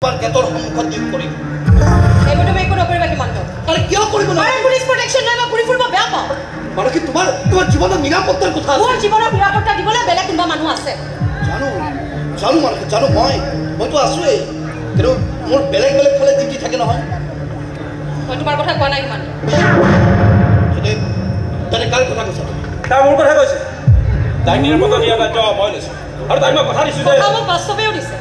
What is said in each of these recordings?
গেটৰ সন্মুখত দিম কৰিম এইবোৰ তুমি একো নকৰিবা কিমানটো আৰে কিয় কৰিব না আৰে পুলিচ প্ৰটেকশ্যন নাই মই ঘূৰি ফুৰিব বেয়া পাওঁ মানে কি তোমাৰ জীৱনৰ নিৰাপত্তাৰ কথা আছে মোৰ জীৱনৰ নিৰাপত্তা দিবলৈ বেলেগ কোনোবা মানুহ আছে জানো মানে জানো মইতো আছোৱেই কিন্তু মোৰ বেলেগ বেলেগ ফালে ডিউটি থাকে নহয় মই তোমাৰ কথা কোৱা নাই কিমান তেনে কাৰ কথা কৈছা তাই মোৰ কথা কৈছে তাই নিৰাপত্তা দিয়া দায়িত্ব মই লৈছোঁ আৰু তাই মই কথা দিছোঁ যে কথা মোক বাস্তৱেও দিছে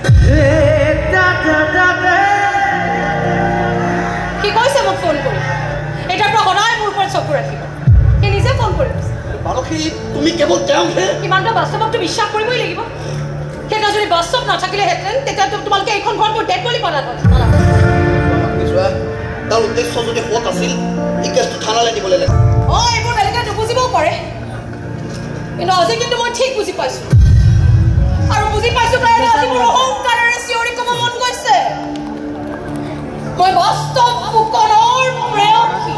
কি কৈছে মোক ফোন কৰি এটাৰ পৰা সদায় মোৰ ওপৰত চকু ৰাখিব সি নিজে ফোন কৰি কৈছে মানসী তুমি কেৱল তেওঁকহে কিমানটা বাস্তৱকটো বিশ্বাস কৰিবই লাগিব সেইটা যদি বাস্তৱ নাথাকিলেহেঁতেন তেতিয়া তোমালোকে এইখন ঘৰত মোৰ ডেড বডি পালা তাৰ উদ্দেশ্য যদি ক'ত আছিল এই কেছটো থানালৈ নিবলৈ লাগে এইবোৰ বেলেগে নুবুজিবও পাৰে কিন্তু আজি কিন্তু মই ঠিক বুজি পাইছোঁ আৰু বুজি পাইছোঁ কাৰণে আজি মোৰ অহংকাৰেৰে চিঞৰি ক'ব মন গৈছে মই বাস্তৱ ফুকনৰ প্ৰেয়সী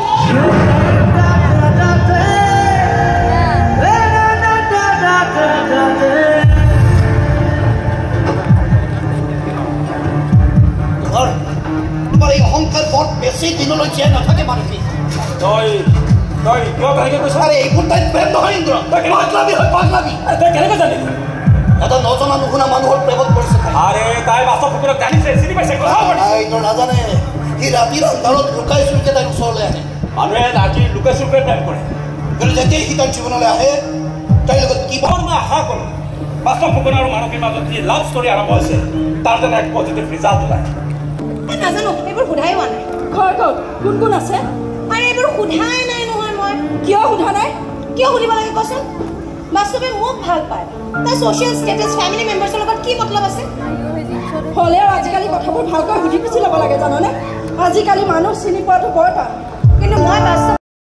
তোমাৰ এই অহংকাৰ বৰ বেছি দিনলৈ জীয়াই নাথাকে মানসী তই কিয় কাহিনী কৈছ আৰে এইবোৰ তাই প্ৰেম নহয় ইন্দ্ৰ পাগলাবি হয় পাগলাবি তই কেনেকৈ জানিলি এটা নজনা নুশুনা মানুহৰ প্ৰেমত পৰিছে আৰে তাই বাস্তৱ ফুকনক জানিছে চিনি পাইছে কথা এইটো নাজানে সি ৰাতিৰ অন্ধাৰত লুকাই চুৰকে তাইৰ ওচৰলৈ আহে মানুহে ৰাতি লুকাই চুৰকে প্ৰেম কৰে কিন্তু যেতিয়াই সি তাইৰ জীৱনলৈ আহে তাইৰ লগত কি মই আশা কৰোঁ বাস্তৱ ফুকন আৰু মানসীৰ মাজত যি লাভ ষ্টৰী আৰম্ভ হৈছে তাৰ যেন এক পজিটিভ ৰিজাল্ট ওলায় নাজানো এইবোৰ সোধাই হোৱা নাই ঘৰত কোন কোন আছে আৰে এইবোৰ সোধাই নাই নহয় মই কিয় সোধা নাই কিয় সুধিব লাগে কচোন বাস্তৱে মোক ভাল পায় তাৰ ছ'চিয়েল ষ্টেটাছ ফেমিলি মেম্বাৰ্ছৰ লগত কি মতলব আছে হ'লেও আজিকালি কথাবোৰ ভালকৈ সুধি পুছি ল'ব লাগে জাননে আজিকালি মানুহ চিনি পোৱাটো বৰ টান কিন্তু মই বাস্তৱ